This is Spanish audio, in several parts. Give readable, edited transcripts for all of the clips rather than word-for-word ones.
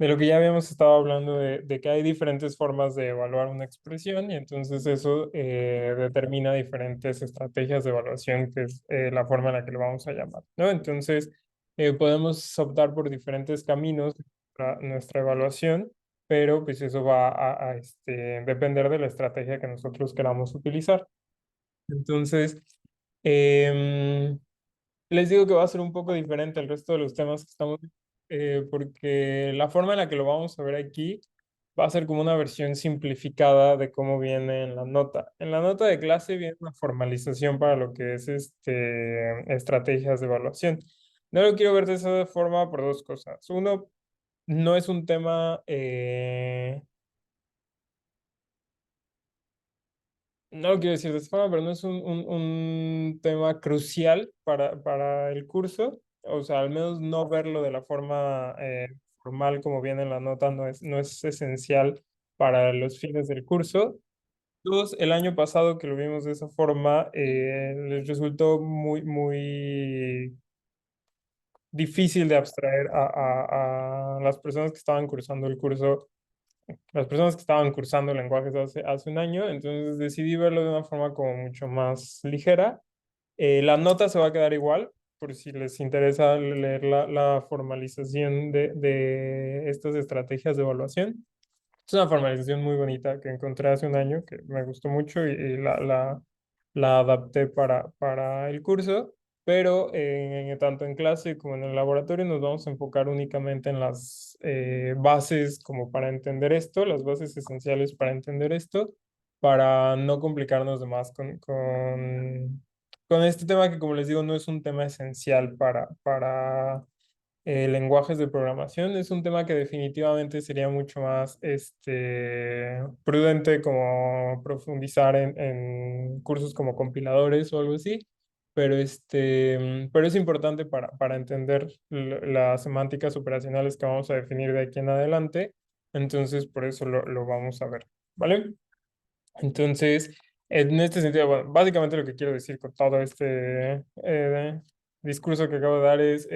de lo que ya habíamos estado hablando de que hay diferentes formas de evaluar una expresión y entonces eso determina diferentes estrategias de evaluación, que es la forma en la que lo vamos a llamar, ¿no? Entonces, podemos optar por diferentes caminos para nuestra evaluación, pero pues eso va a depender de la estrategia que nosotros queramos utilizar. Entonces, em, les digo que va a ser un poco diferente al resto de los temas que estamos, porque la forma en la que lo vamos a ver aquí va a ser como una versión simplificada de cómo viene en la nota. En la nota de clase viene una formalización para lo que es estrategias de evaluación. No lo quiero ver de esa forma por dos cosas. Uno, no es un tema, no lo quiero decir de esta forma, pero no es un tema crucial para el curso. O sea, al menos no verlo de la forma formal como viene en la nota no es esencial para los fines del curso. Dos, el año pasado que lo vimos de esa forma, les resultó muy difícil de abstraer a las personas que estaban cursando el curso, las personas que estaban cursando lenguajes hace un año, entonces decidí verlo de una forma como mucho más ligera. La nota se va a quedar igual, por si les interesa leer la formalización de estas estrategias de evaluación. Es una formalización muy bonita que encontré hace un año, que me gustó mucho y la adapté para el curso, pero tanto en clase como en el laboratorio nos vamos a enfocar únicamente en las bases como para entender esto, las bases esenciales para entender esto, para no complicarnos de más con este tema que, como les digo, no es un tema esencial para lenguajes de programación. Es un tema que definitivamente sería mucho más prudente como profundizar en cursos como compiladores o algo así, pero es importante para entender las semánticas operacionales que vamos a definir de aquí en adelante. Entonces, por eso lo vamos a ver, ¿vale? Entonces, en este sentido, bueno, básicamente lo que quiero decir con todo este discurso que acabo de dar es,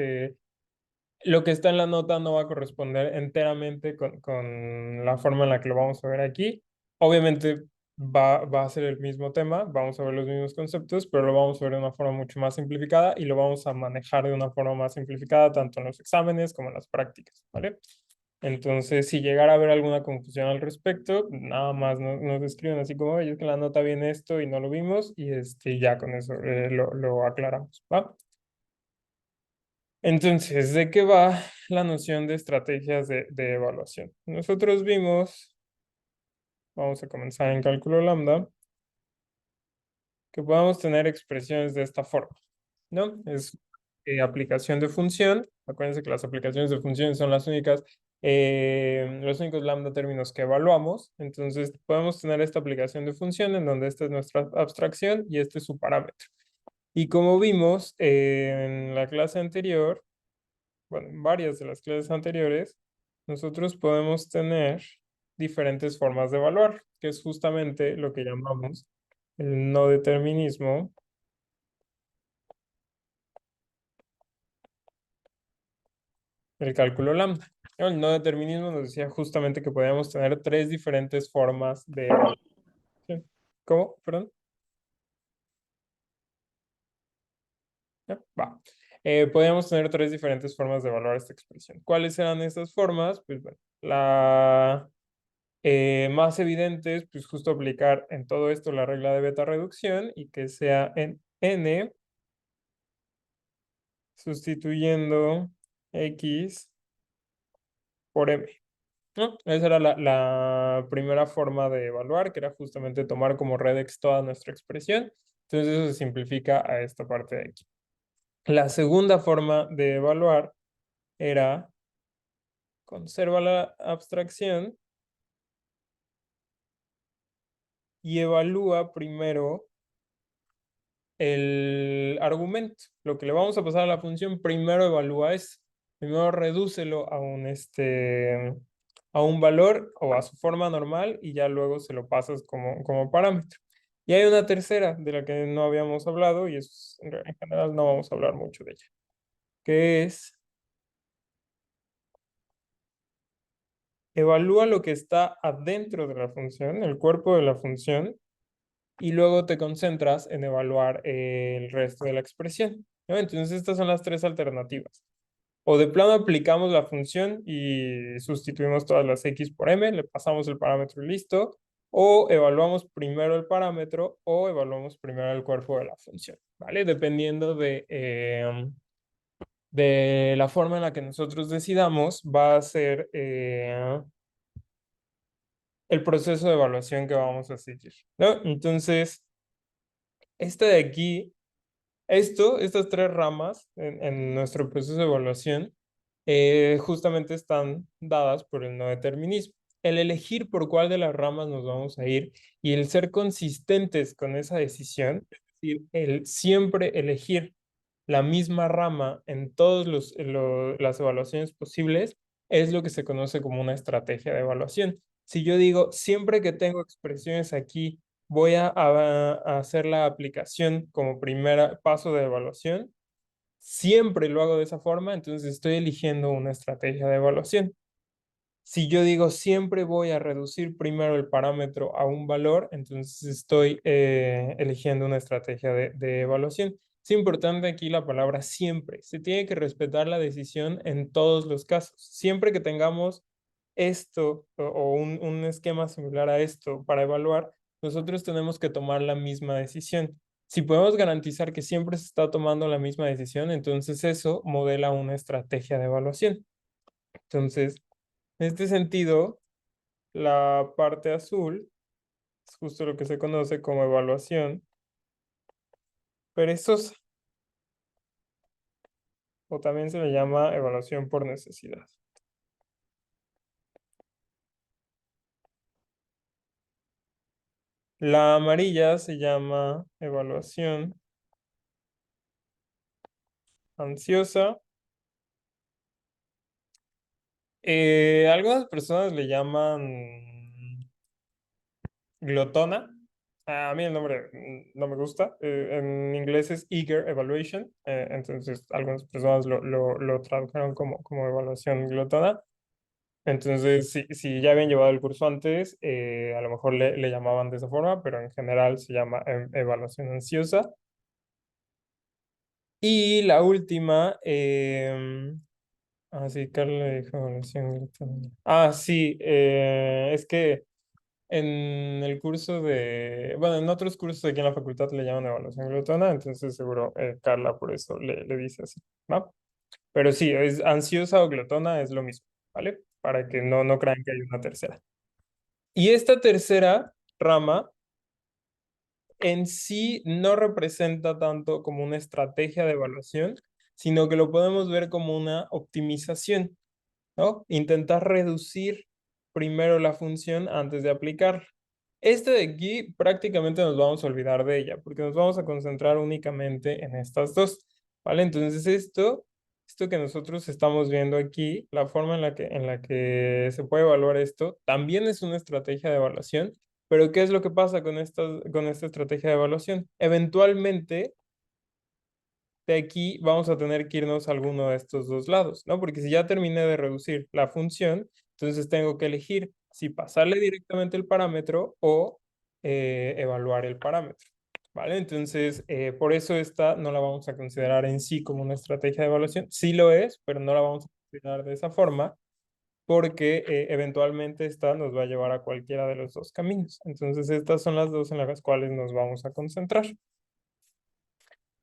lo que está en la nota no va a corresponder enteramente con la forma en la que lo vamos a ver aquí. Obviamente va a ser el mismo tema, vamos a ver los mismos conceptos, pero lo vamos a ver de una forma mucho más simplificada y lo vamos a manejar de una forma más simplificada tanto en los exámenes como en las prácticas, ¿vale? Entonces, si llegara a haber alguna confusión al respecto, nada más nos escriben así como, oye, es que en la nota viene esto y no lo vimos, y ya con eso lo aclaramos, ¿va? Entonces, ¿de qué va la noción de estrategias de evaluación? Nosotros vimos, vamos a comenzar en cálculo lambda, que podemos tener expresiones de esta forma, ¿no? Es aplicación de función. Acuérdense que las aplicaciones de funciones son los únicos lambda términos que evaluamos. Entonces, podemos tener esta aplicación de función en donde esta es nuestra abstracción y este es su parámetro. Y como vimos en la clase anterior, bueno, en varias de las clases anteriores, nosotros podemos tener diferentes formas de evaluar, que es justamente lo que llamamos el no determinismo, el cálculo lambda. El no determinismo nos decía justamente que podíamos tener tres diferentes formas de evaluación. ¿Cómo? Perdón. Ya, va. Podíamos tener tres diferentes formas de evaluar esta expresión. ¿Cuáles eran estas formas? Pues bueno, la más evidentes, pues justo aplicar en todo esto la regla de beta reducción y que sea en n sustituyendo x por m, ¿no? Esa era la primera forma de evaluar, que era justamente tomar como redex toda nuestra expresión. Entonces eso se simplifica a esta parte de aquí. La segunda forma de evaluar era conserva la abstracción y evalúa primero el argumento. Lo que le vamos a pasar a la función, primero evalúa eso. Primero redúcelo a un valor o a su forma normal y ya luego se lo pasas como parámetro. Y hay una tercera de la que no habíamos hablado y en general no vamos a hablar mucho de ella, que es evalúa lo que está adentro de la función, el cuerpo de la función, y luego te concentras en evaluar el resto de la expresión, ¿no? Entonces estas son las tres alternativas. O de plano aplicamos la función y sustituimos todas las x por m, le pasamos el parámetro y listo. O evaluamos primero el parámetro o evaluamos primero el cuerpo de la función, ¿vale? Dependiendo de la forma en la que nosotros decidamos, va a ser el proceso de evaluación que vamos a seguir, ¿no? Entonces, este de aquí, estas tres ramas en nuestro proceso de evaluación, justamente están dadas por el no determinismo. El elegir por cuál de las ramas nos vamos a ir y el ser consistentes con esa decisión, es decir, el siempre elegir la misma rama en todas las evaluaciones posibles, es lo que se conoce como una estrategia de evaluación. Si yo digo, siempre que tengo expresiones aquí, voy a hacer la aplicación como primer paso de evaluación, siempre lo hago de esa forma, entonces estoy eligiendo una estrategia de evaluación. Si yo digo siempre voy a reducir primero el parámetro a un valor, entonces estoy eligiendo una estrategia de evaluación. Es importante aquí la palabra siempre. Se tiene que respetar la decisión en todos los casos. Siempre que tengamos esto o un esquema similar a esto para evaluar, nosotros tenemos que tomar la misma decisión. Si podemos garantizar que siempre se está tomando la misma decisión, entonces eso modela una estrategia de evaluación. Entonces, en este sentido, la parte azul es justo lo que se conoce como evaluación perezosa, o también se le llama evaluación por necesidad. La amarilla se llama evaluación ansiosa. Algunas personas le llaman glotona. A mí el nombre no me gusta. En inglés es Eager Evaluation. Entonces, algunas personas lo tradujeron como evaluación glotona. Entonces, si ya habían llevado el curso antes, a lo mejor le llamaban de esa forma, pero en general se llama evaluación ansiosa. Y la última, sí, Carla le dijo evaluación glotona. Sí, es que en el curso bueno, en otros cursos aquí en la facultad le llaman evaluación glotona, entonces seguro Carla por eso le dice así, ¿no? Pero sí, es ansiosa o glotona es lo mismo, ¿vale? Para que no crean que hay una tercera. Y esta tercera rama en sí no representa tanto como una estrategia de evaluación, sino que lo podemos ver como una optimización, ¿no? Intentar reducir primero la función antes de aplicarla. Este de aquí prácticamente nos vamos a olvidar de ella, porque nos vamos a concentrar únicamente en estas dos, ¿vale? Entonces esto que nosotros estamos viendo aquí, la forma en la que se puede evaluar esto, también es una estrategia de evaluación, pero ¿qué es lo que pasa con esta estrategia de evaluación? Eventualmente de aquí vamos a tener que irnos a alguno de estos dos lados, ¿no? Porque si ya terminé de reducir la función, entonces tengo que elegir si pasarle directamente el parámetro o evaluar el parámetro, ¿vale? Entonces, por eso esta no la vamos a considerar en sí como una estrategia de evaluación. Sí lo es, pero no la vamos a considerar de esa forma porque eventualmente esta nos va a llevar a cualquiera de los dos caminos. Entonces, estas son las dos en las cuales nos vamos a concentrar.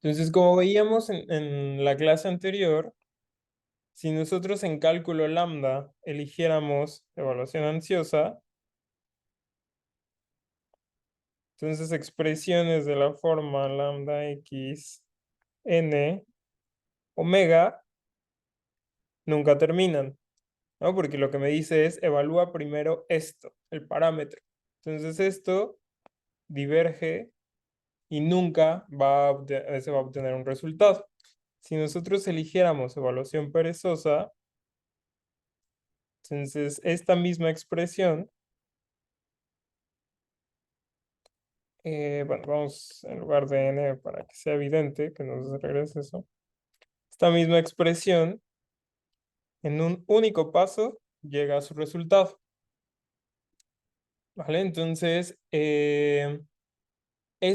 Entonces, como veíamos en la clase anterior, si nosotros en cálculo lambda eligiéramos evaluación ansiosa, entonces expresiones de la forma lambda x n omega nunca terminan, ¿no? Porque lo que me dice es evalúa primero esto, el parámetro. Entonces esto diverge y nunca se va a obtener un resultado. Si nosotros eligiéramos evaluación perezosa, entonces esta misma expresión, bueno, vamos en lugar de n para que sea evidente que nos regrese eso. Esta misma expresión en un único paso llega a su resultado. ¿vale? Entonces, es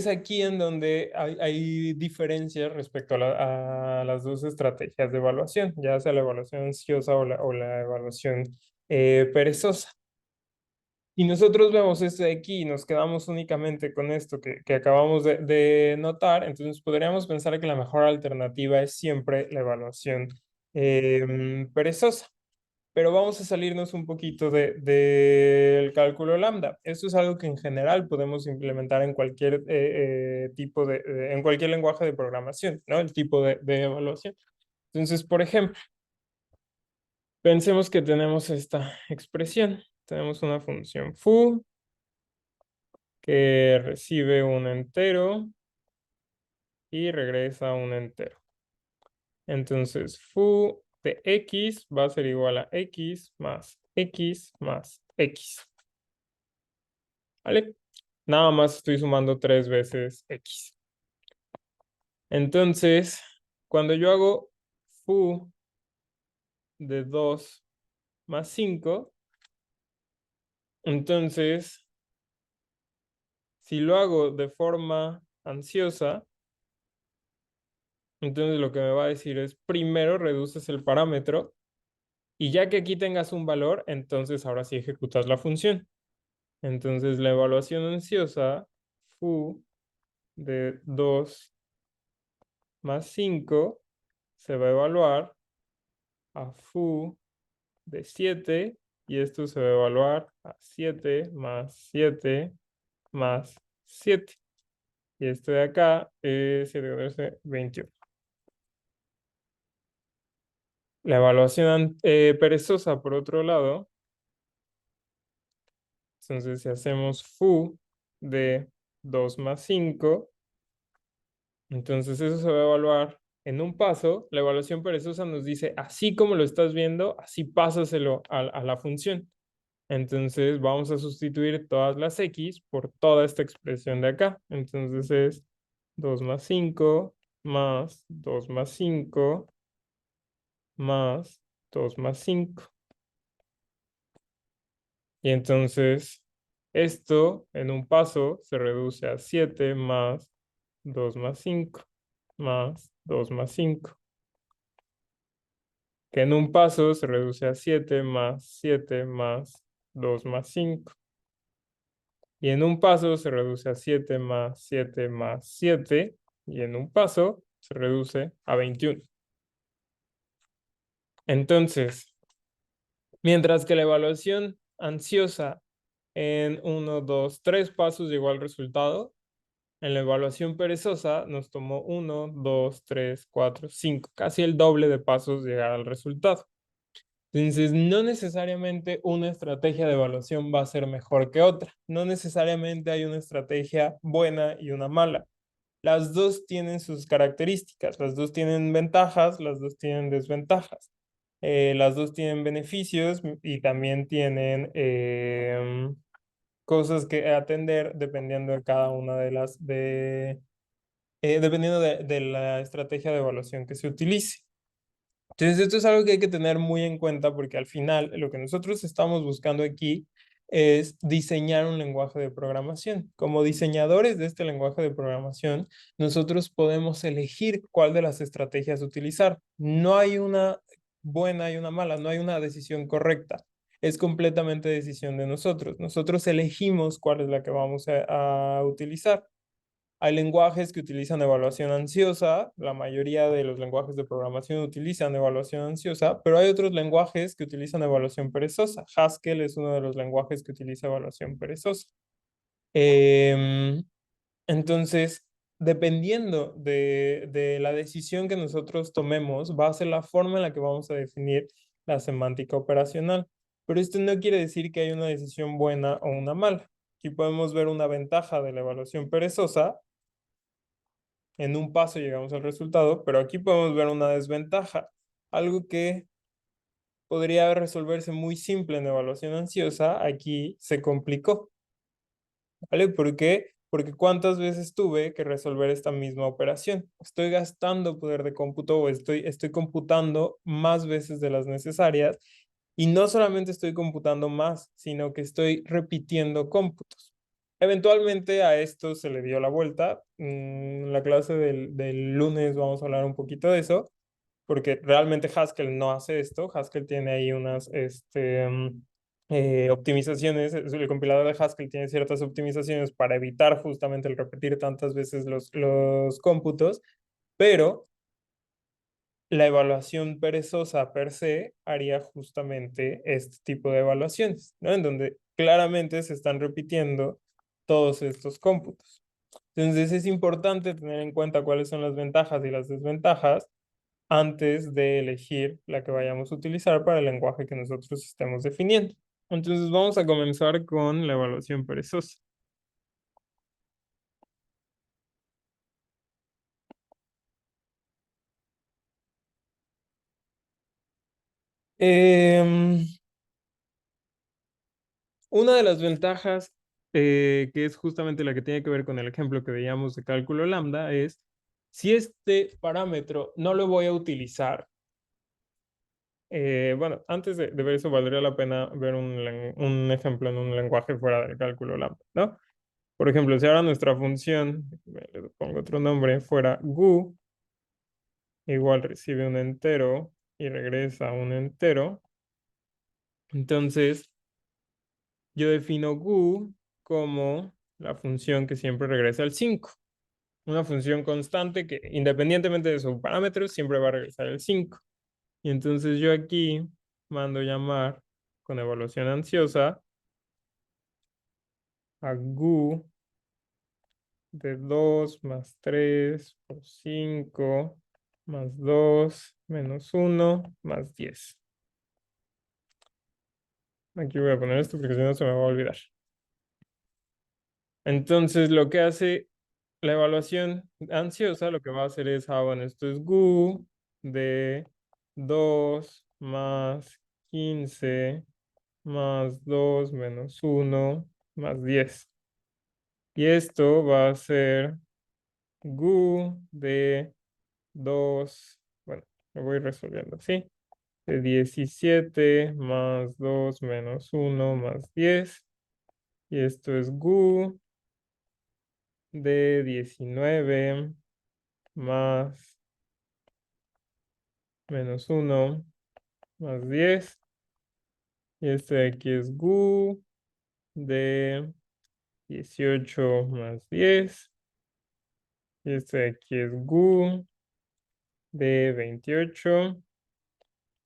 aquí en donde hay diferencias respecto a las dos estrategias de evaluación, ya sea la evaluación ansiosa o la evaluación perezosa. Y nosotros vemos esto de aquí y nos quedamos únicamente con esto que acabamos de notar, entonces podríamos pensar que la mejor alternativa es siempre la evaluación perezosa. Pero vamos a salirnos un poquito del cálculo lambda. Esto es algo que en general podemos implementar en cualquier tipo en cualquier lenguaje de programación, ¿no? El tipo de evaluación. Entonces, por ejemplo, pensemos que tenemos esta expresión. Tenemos una función foo que recibe un entero y regresa un entero. Entonces, foo de x va a ser igual a x más x más x. ¿Vale? Nada más estoy sumando 3 veces x. Entonces, cuando yo hago foo de 2 más 5, entonces, si lo hago de forma ansiosa, entonces lo que me va a decir es, primero reduces el parámetro y ya que aquí tengas un valor, entonces ahora sí ejecutas la función. Entonces, la evaluación ansiosa, foo de 2 más 5, se va a evaluar a foo de 7 y esto se va a evaluar a 7 más 7 más 7. Y esto de acá es 7, 14, 21. La evaluación perezosa, por otro lado, entonces si hacemos foo de 2 más 5, entonces eso se va a evaluar en un paso. La evaluación perezosa nos dice, así como lo estás viendo, así pásaselo a la función. Entonces vamos a sustituir todas las x por toda esta expresión de acá. Entonces es 2 más 5 más 2 más 5 más 2 más 5. Y entonces esto en un paso se reduce a 7 más 2 más 5 más 2 más 5. Que en un paso se reduce a 7 más 7 más 2 más 5. Y en un paso se reduce a 7 más 7 más 7. Y en un paso se reduce a 21. Entonces, mientras que la evaluación ansiosa en 1, 2, 3 pasos llegó al resultado, en la evaluación perezosa nos tomó 1, 2, 3, 4, 5, casi el doble de pasos llegar al resultado. Entonces, no necesariamente una estrategia de evaluación va a ser mejor que otra. No necesariamente hay una estrategia buena y una mala. Las dos tienen sus características, las dos tienen ventajas, las dos tienen desventajas. Las dos tienen beneficios y también tienen cosas que atender dependiendo de cada una de dependiendo de la estrategia de evaluación que se utilice. Entonces, esto es algo que hay que tener muy en cuenta porque al final lo que nosotros estamos buscando aquí es diseñar un lenguaje de programación. Como diseñadores de este lenguaje de programación, nosotros podemos elegir cuál de las estrategias utilizar. No hay una buena y una mala, no hay una decisión correcta. Es completamente decisión de nosotros. Nosotros elegimos cuál es la que vamos a utilizar. Hay lenguajes que utilizan evaluación ansiosa, la mayoría de los lenguajes de programación utilizan evaluación ansiosa, pero hay otros lenguajes que utilizan evaluación perezosa. Haskell es uno de los lenguajes que utiliza evaluación perezosa. Em, entonces, dependiendo de la decisión que nosotros tomemos, va a ser la forma en la que vamos a definir la semántica operacional. Pero esto no quiere decir que hay una decisión buena o una mala. Aquí podemos ver una ventaja de la evaluación perezosa. En un paso llegamos al resultado, pero aquí podemos ver una desventaja. Algo que podría resolverse muy simple en evaluación ansiosa, aquí se complicó. ¿Vale? ¿Por qué? Porque ¿cuántas veces tuve que resolver esta misma operación? Estoy gastando poder de cómputo o estoy computando más veces de las necesarias Y no solamente estoy computando más, sino que estoy repitiendo cómputos. Eventualmente a esto se le dio la vuelta. En la clase del lunes vamos a hablar un poquito de eso, porque realmente Haskell no hace esto. Haskell tiene ahí unas optimizaciones. El compilador de Haskell tiene ciertas optimizaciones para evitar justamente el repetir tantas veces los cómputos, pero la evaluación perezosa per se haría justamente este tipo de evaluaciones, ¿no? En donde claramente se están repitiendo todos estos cómputos. Entonces es importante tener en cuenta cuáles son las ventajas y las desventajas antes de elegir la que vayamos a utilizar para el lenguaje que nosotros estemos definiendo. Entonces vamos a comenzar con la evaluación perezosa. Em, Una de las ventajas, que es justamente la que tiene que ver con el ejemplo que veíamos de cálculo lambda, es si este parámetro no lo voy a utilizar. Bueno, antes de ver eso, valdría la pena ver un ejemplo en un lenguaje fuera del cálculo lambda, ¿no? Por ejemplo, si ahora nuestra función, le pongo otro nombre, fuera gu, igual recibe un entero y regresa un entero, entonces yo defino gu como la función que siempre regresa al 5. Una función constante que independientemente de sus parámetros siempre va a regresar el 5. Y entonces yo aquí mando llamar con evaluación ansiosa a gu de 2 más 3 por 5 más 2 menos 1 más 10. Aquí voy a poner esto porque si no se me va a olvidar. Entonces lo que hace la evaluación ansiosa, lo que va a hacer es, bueno, esto es gu de 2 más 15 más 2 menos 1 más 10. Y esto va a ser gu de 2, bueno, lo voy resolviendo así, de 17 más 2 menos 1 más 10. Y esto es gu de 19 más menos 1 más 10. Y este de aquí es gu de 18 más 10. Y este de aquí es gu de 28.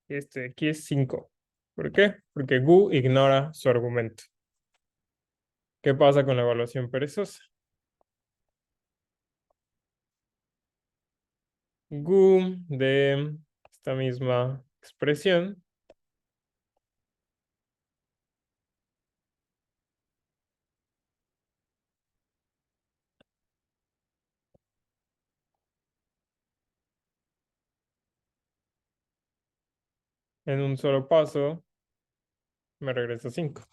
Y este de aquí es 5. ¿Por qué? Porque gu ignora su argumento. ¿Qué pasa con la evaluación perezosa? Gu de esta misma expresión en un solo paso me regresa 5.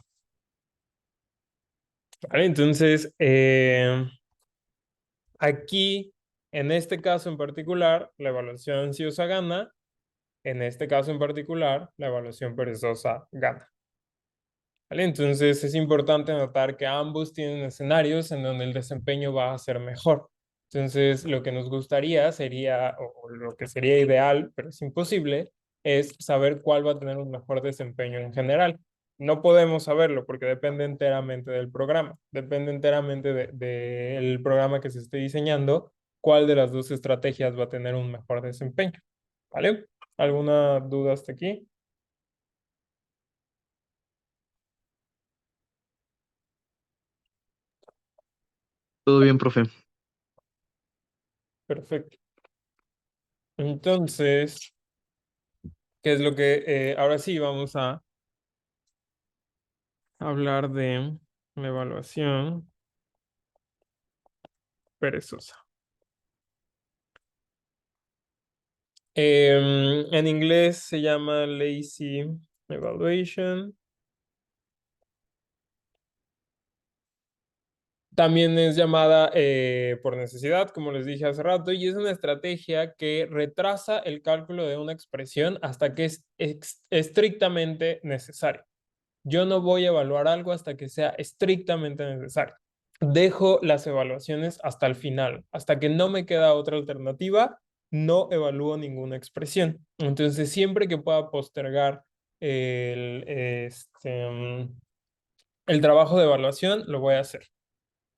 ¿Vale? Entonces, aquí, en este caso en particular, la evaluación ansiosa gana. En este caso en particular, la evaluación perezosa gana. ¿Vale? Entonces es importante notar que ambos tienen escenarios en donde el desempeño va a ser mejor. Entonces lo que nos gustaría sería, o lo que sería ideal, pero es imposible, es saber cuál va a tener un mejor desempeño en general. No podemos saberlo porque depende enteramente del programa, depende enteramente del programa que se esté diseñando, cuál de las dos estrategias va a tener un mejor desempeño. ¿Vale? ¿Alguna duda hasta aquí? Todo bien, profe. Perfecto. Entonces, ¿qué es lo que ahora sí vamos a hablar de la evaluación perezosa? En inglés se llama lazy evaluation. También es llamada por necesidad, como les dije hace rato, y es una estrategia que retrasa el cálculo de una expresión hasta que es estrictamente necesario. Yo no voy a evaluar algo hasta que sea estrictamente necesario. Dejo las evaluaciones hasta el final, hasta que no me queda otra alternativa, no evalúo ninguna expresión. Entonces, siempre que pueda postergar el, el trabajo de evaluación, lo voy a hacer.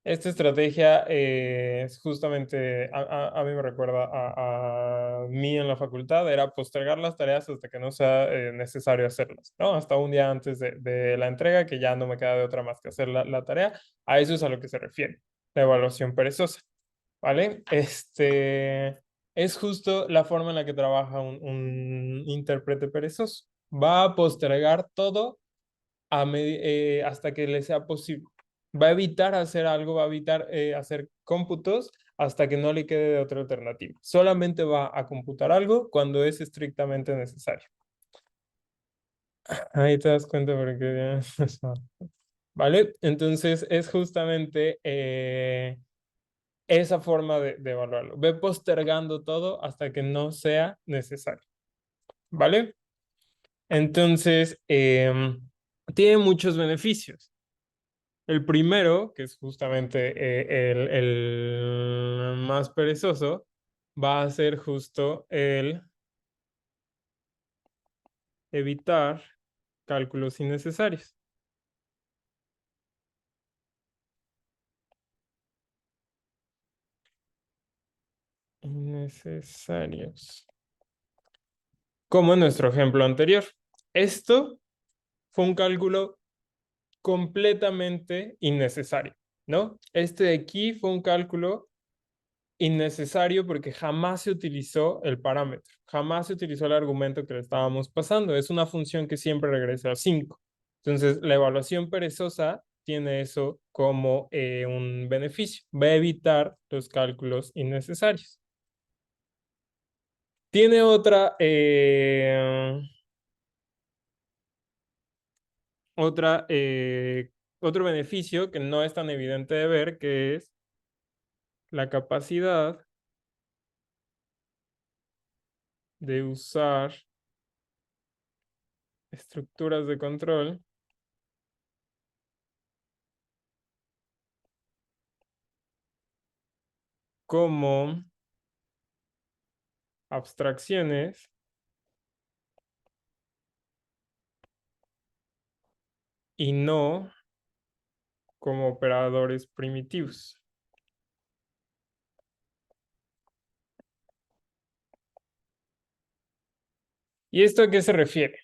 Esta estrategia es justamente, a mí me recuerda a mí en la facultad, era postergar las tareas hasta que no sea necesario hacerlas, ¿no? Hasta un día antes de la entrega, que ya no me queda de otra más que hacer la tarea. A eso es a lo que se refiere, la evaluación perezosa, ¿vale? Es justo la forma en la que trabaja un intérprete perezoso. Va a postergar todo hasta que le sea posible. Va a evitar hacer algo, va a evitar hacer cómputos hasta que no le quede de otra alternativa. Solamente va a computar algo cuando es estrictamente necesario. Ahí te das cuenta porque... ¿Vale? Entonces es justamente esa forma de evaluarlo. Ve postergando todo hasta que no sea necesario. ¿Vale? Entonces, tiene muchos beneficios. El primero, que es justamente el más perezoso, va a ser justo el evitar cálculos innecesarios. Innecesarios. Como en nuestro ejemplo anterior. Esto fue un cálculo completamente innecesario, ¿no? Este de aquí fue un cálculo innecesario porque jamás se utilizó el parámetro, jamás se utilizó el argumento que le estábamos pasando. Es una función que siempre regresa a 5. Entonces, la evaluación perezosa tiene eso como un beneficio. Va a evitar los cálculos innecesarios. Tiene otra, otro beneficio que no es tan evidente de ver, que es la capacidad de usar estructuras de control como abstracciones y no como operadores primitivos. ¿Y esto a qué se refiere?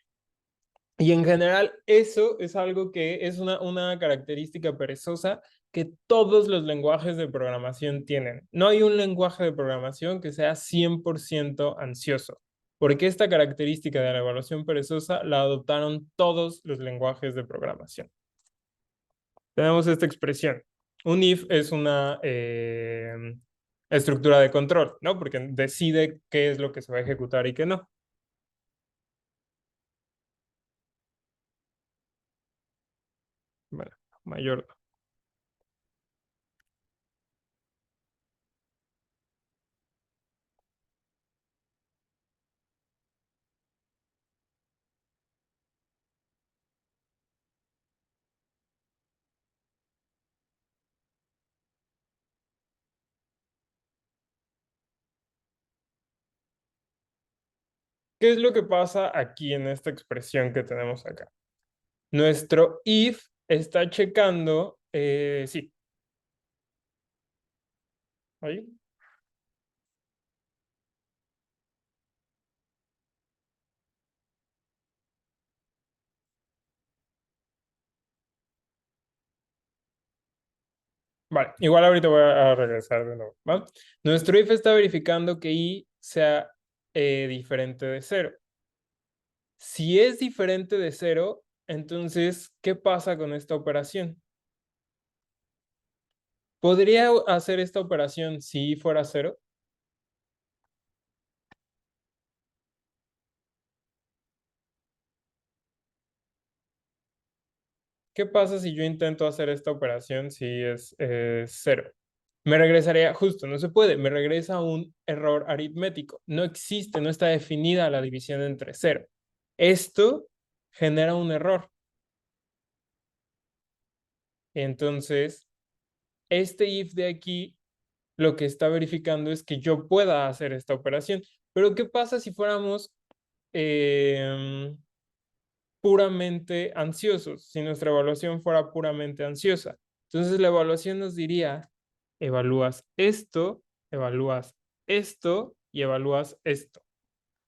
Y en general, eso es algo que es una característica perezosa que todos los lenguajes de programación tienen. No hay un lenguaje de programación que sea 100% ansioso, porque esta característica de la evaluación perezosa la adoptaron todos los lenguajes de programación. Tenemos esta expresión. Un if es una estructura de control, ¿no? Porque decide qué es lo que se va a ejecutar y qué no. Bueno, mayor. ¿Qué es lo que pasa aquí en esta expresión que tenemos acá? Nuestro if está checando, sí, ahí. Vale, igual ahorita voy a regresar de nuevo, ¿va? Nuestro if está verificando que i sea diferente de cero. Si es diferente de cero, entonces, ¿qué pasa con esta operación? ¿Podría hacer esta operación si fuera cero? ¿Qué pasa si yo intento hacer esta operación si es 0? Me regresaría, justo, no se puede, me regresa un error aritmético. No existe, no está definida la división entre 0. Esto genera un error. Entonces, este if de aquí lo que está verificando es que yo pueda hacer esta operación. Pero ¿qué pasa si fuéramos puramente ansiosos? Si nuestra evaluación fuera puramente ansiosa. Entonces la evaluación nos diría, evalúas esto y evalúas esto.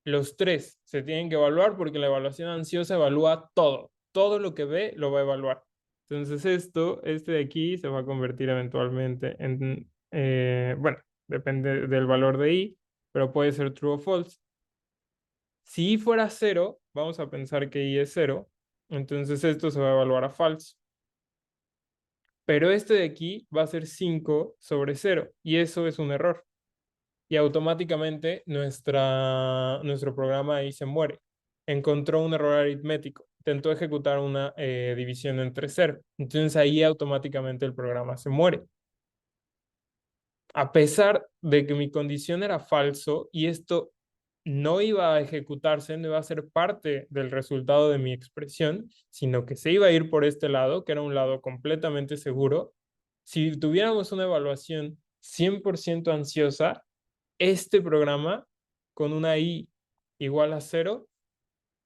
Los tres se tienen que evaluar porque la evaluación ansiosa evalúa todo. Todo lo que ve lo va a evaluar. Entonces este de aquí se va a convertir eventualmente en, bueno, depende del valor de i, pero puede ser true o false. Si i fuera 0, vamos a pensar que i es 0, entonces esto se va a evaluar a false. Pero este de aquí va a ser 5 sobre 0 y eso es un error. Y automáticamente nuestro programa ahí se muere. Encontró un error aritmético. Intentó ejecutar una división entre 0. Entonces ahí automáticamente el programa se muere. A pesar de que mi condición era falso y esto no iba a ejecutarse, no iba a ser parte del resultado de mi expresión, sino que se iba a ir por este lado, que era un lado completamente seguro. Si tuviéramos una evaluación 100% ansiosa, este programa con una i igual a 0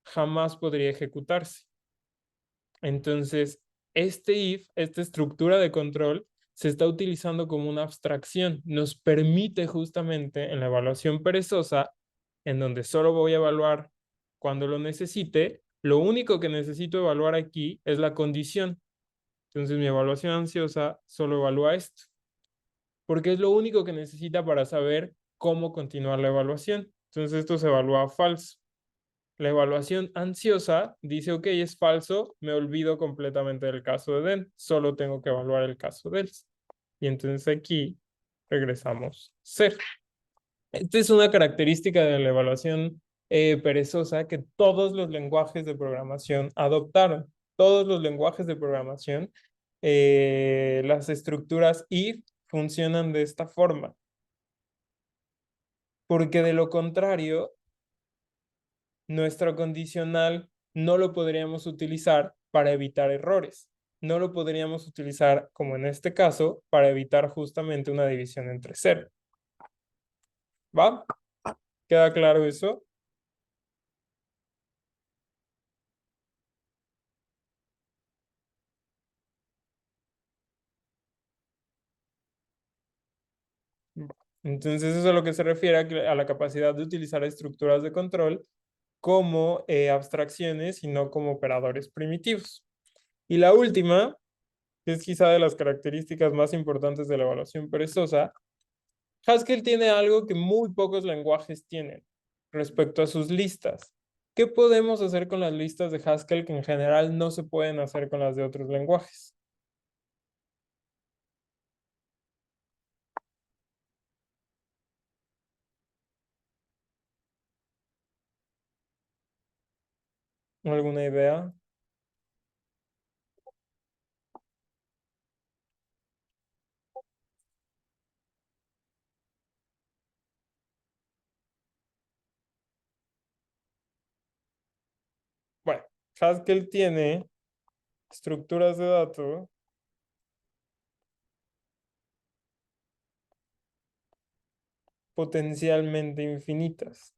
jamás podría ejecutarse. Entonces, este if, esta estructura de control, se está utilizando como una abstracción. Nos permite justamente en la evaluación perezosa, en donde solo voy a evaluar cuando lo necesite, lo único que necesito evaluar aquí es la condición. Entonces, mi evaluación ansiosa solo evalúa esto, porque es lo único que necesita para saber cómo continuar la evaluación. Entonces, esto se evalúa falso. La evaluación ansiosa dice, ok, es falso, me olvido completamente del caso de den, solo tengo que evaluar el caso de else. Y entonces aquí regresamos 0. Esta es una característica de la evaluación perezosa que todos los lenguajes de programación adoptaron. Todos los lenguajes de programación, las estructuras if funcionan de esta forma, porque de lo contrario, nuestro condicional no lo podríamos utilizar para evitar errores. No lo podríamos utilizar, como en este caso, para evitar justamente una división entre 0. ¿Va? ¿Queda claro eso? Entonces eso es a lo que se refiere a la capacidad de utilizar estructuras de control como abstracciones y no como operadores primitivos. Y la última, que es quizá de las características más importantes de la evaluación perezosa, Haskell tiene algo que muy pocos lenguajes tienen respecto a sus listas. ¿Qué podemos hacer con las listas de Haskell que en general no se pueden hacer con las de otros lenguajes? ¿Alguna idea? Bueno, Haskell tiene estructuras de datos potencialmente infinitas.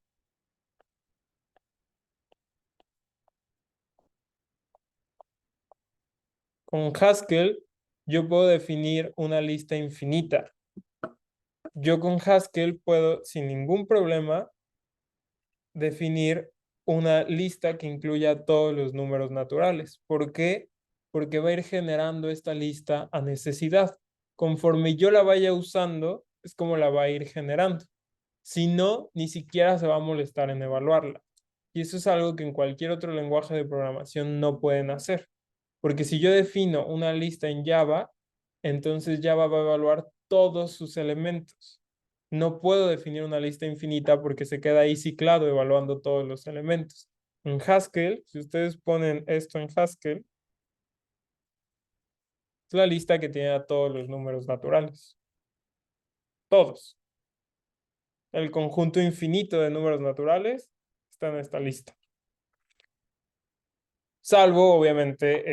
Con Haskell yo puedo definir una lista infinita. Yo con Haskell puedo, sin ningún problema, definir una lista que incluya todos los números naturales. ¿Por qué? Porque va a ir generando esta lista a necesidad. Conforme yo la vaya usando, es como la va a ir generando. Si no, ni siquiera se va a molestar en evaluarla. Y eso es algo que en cualquier otro lenguaje de programación no pueden hacer. Porque si yo defino una lista en Java, entonces Java va a evaluar todos sus elementos. No puedo definir una lista infinita porque se queda ahí ciclado evaluando todos los elementos. En Haskell, si ustedes ponen esto en Haskell, Es la lista que tiene a todos los números naturales. Todos. El conjunto infinito de números naturales está en esta lista. Salvo, obviamente,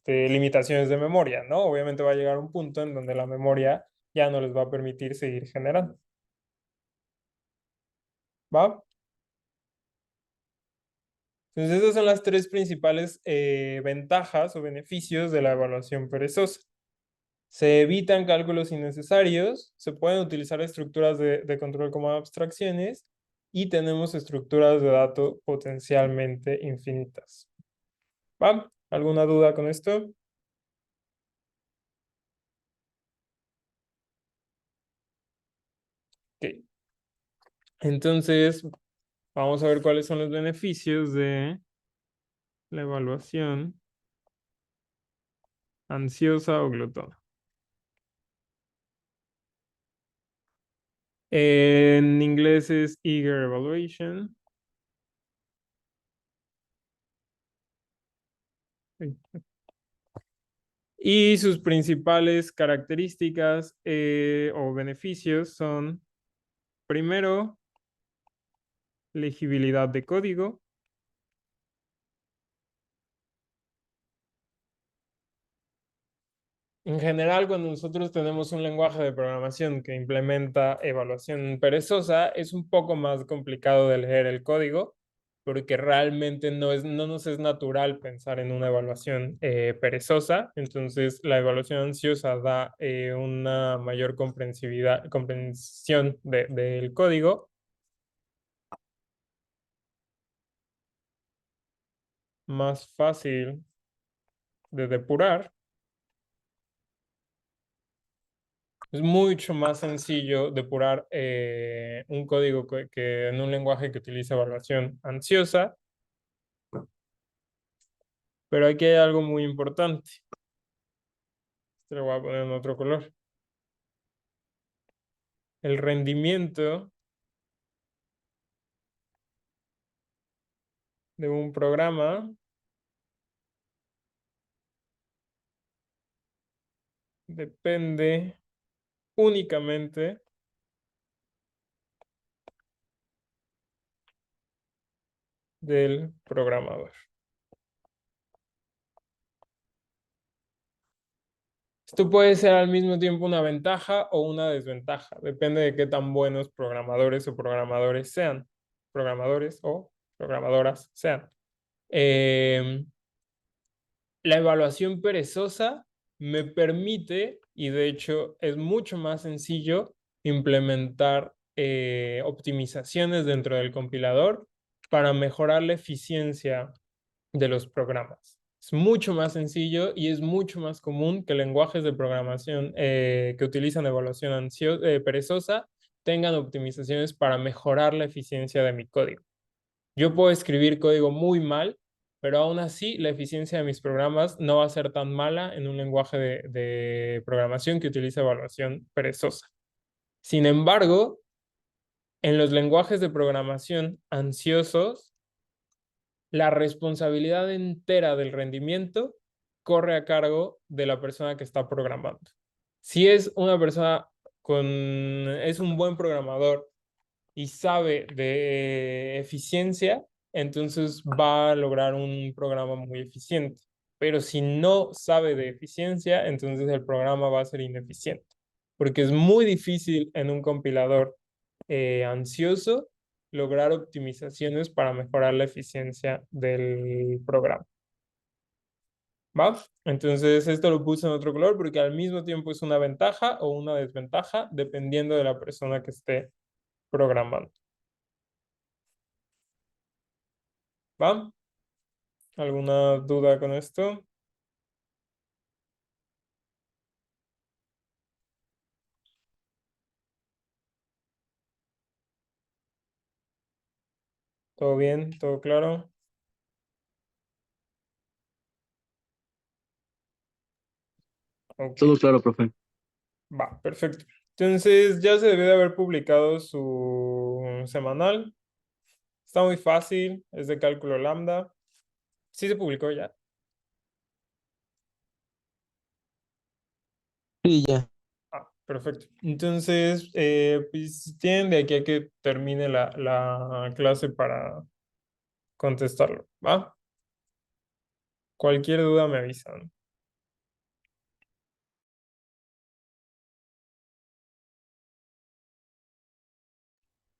limitaciones de memoria, ¿no? Obviamente va a llegar un punto en donde la memoria ya no les va a permitir seguir generando. ¿Va? Entonces, esas son las tres principales ventajas o beneficios de la evaluación perezosa. Se evitan cálculos innecesarios, se pueden utilizar estructuras de control como abstracciones y tenemos estructuras de datos potencialmente infinitas. ¿Va? ¿Alguna duda con esto? Ok. Entonces, vamos a ver cuáles son los beneficios de la evaluación ansiosa o glotona. En inglés es eager evaluation. Y sus principales características o beneficios son, primero, legibilidad de código. En general, cuando nosotros tenemos un lenguaje de programación que implementa evaluación perezosa, es un poco más complicado de leer el código, porque realmente no nos es natural pensar en una evaluación perezosa. Entonces, la evaluación ansiosa da una mayor comprensión del código, más fácil de depurar. Es mucho más sencillo depurar un código que en un lenguaje que utiliza evaluación ansiosa, pero aquí hay algo muy importante. Este lo voy a poner en otro color. El rendimiento de un programa depende únicamente del programador. Esto puede ser al mismo tiempo una ventaja o una desventaja. Depende de qué tan buenos programadores o programadores sean. Programadores o programadoras sean. La evaluación perezosa me permite, y de hecho es mucho más sencillo, implementar optimizaciones dentro del compilador para mejorar la eficiencia de los programas. Es mucho más sencillo y es mucho más común que lenguajes de programación que utilizan evaluación perezosa tengan optimizaciones para mejorar la eficiencia de mi código. Yo puedo escribir código muy mal, pero aún así la eficiencia de mis programas no va a ser tan mala en un lenguaje de programación que utiliza evaluación perezosa. Sin embargo, en los lenguajes de programación ansiosos, la responsabilidad entera del rendimiento corre a cargo de la persona que está programando. Si es una persona es un buen programador y sabe de eficiencia, entonces va a lograr un programa muy eficiente. Pero si no sabe de eficiencia, entonces el programa va a ser ineficiente. Porque es muy difícil en un compilador ansioso lograr optimizaciones para mejorar la eficiencia del programa. ¿Va? Entonces esto lo puse en otro color porque al mismo tiempo es una ventaja o una desventaja dependiendo de la persona que esté programando. ¿Va? ¿Alguna duda con esto? ¿Todo bien? ¿Todo claro? Ok, Todo claro, profe. va, perfecto. Entonces ya se debió de haber publicado su semanal. Está muy fácil, es de cálculo lambda. Sí se publicó ya. Sí, ya. Ah, perfecto. Entonces, pues tienen de aquí a que termine la clase para contestarlo, ¿va? Cualquier duda me avisan.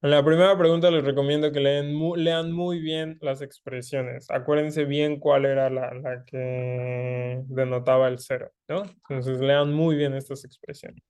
En la primera pregunta les recomiendo que lean muy bien las expresiones. Acuérdense bien cuál era la que denotaba el cero, ¿no? Entonces lean muy bien estas expresiones.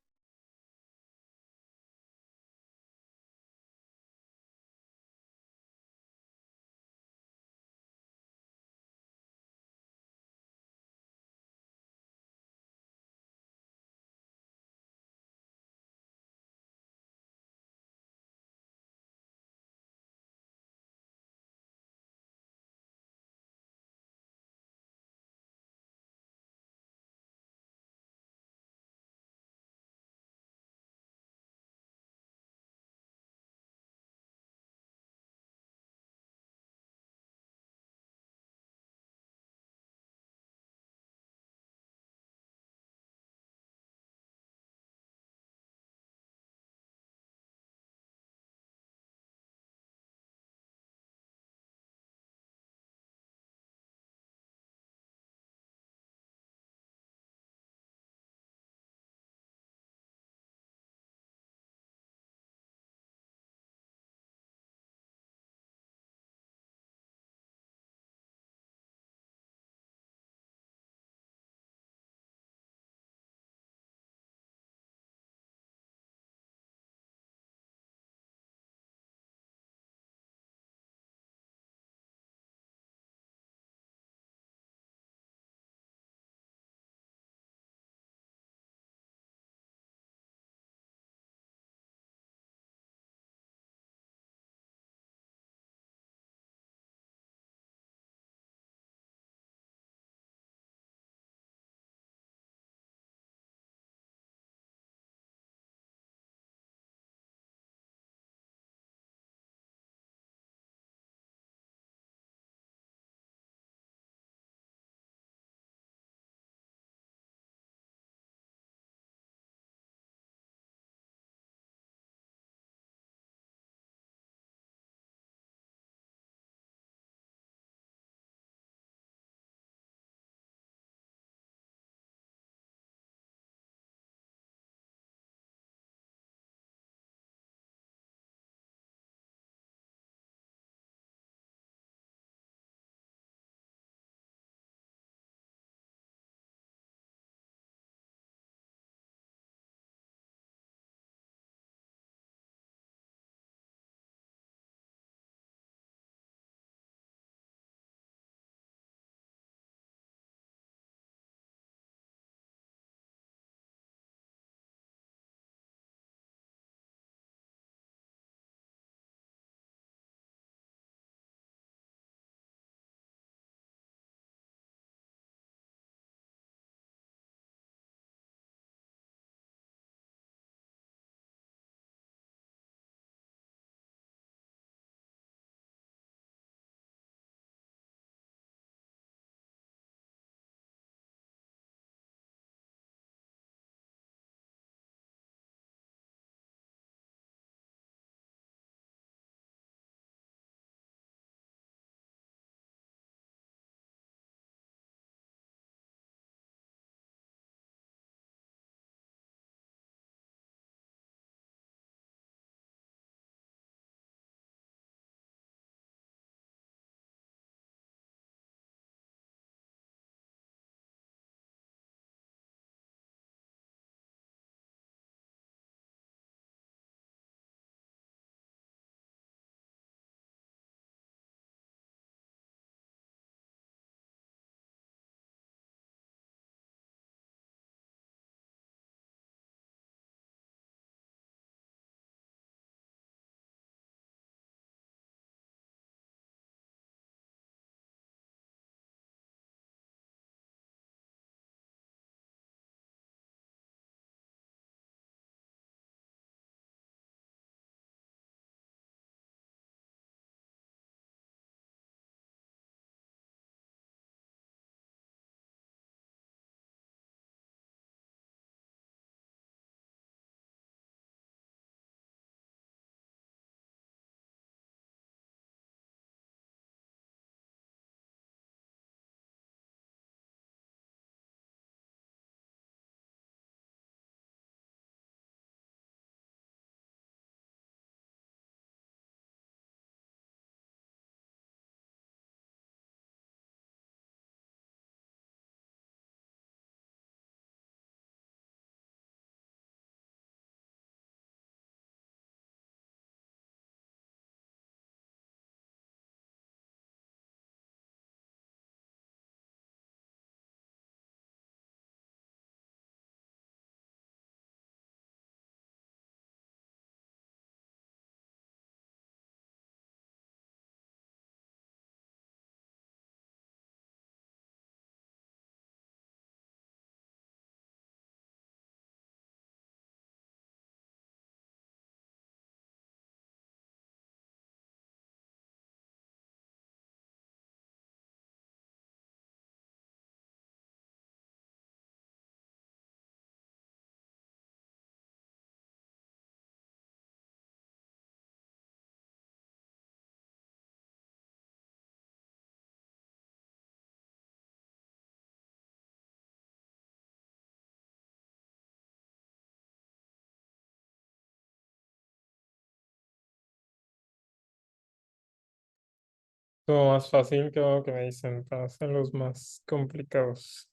Todo más fácil que lo que me dicen, para hacer los más complicados.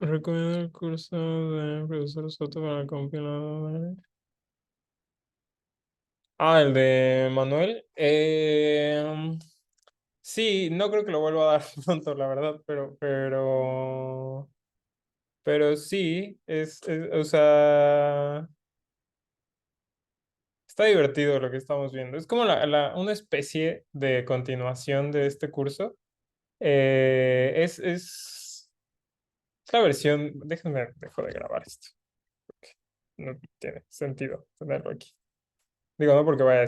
Recomiendo el curso de profesor Soto para el compilado. Ah, el de Manuel. Sí, no creo que lo vuelva a dar pronto, la verdad, pero sí, o sea, está divertido lo que estamos viendo. Es como una especie de continuación de este curso. Es la versión, déjenme, dejo de grabar esto. No tiene sentido tenerlo aquí. Digo, no porque vaya a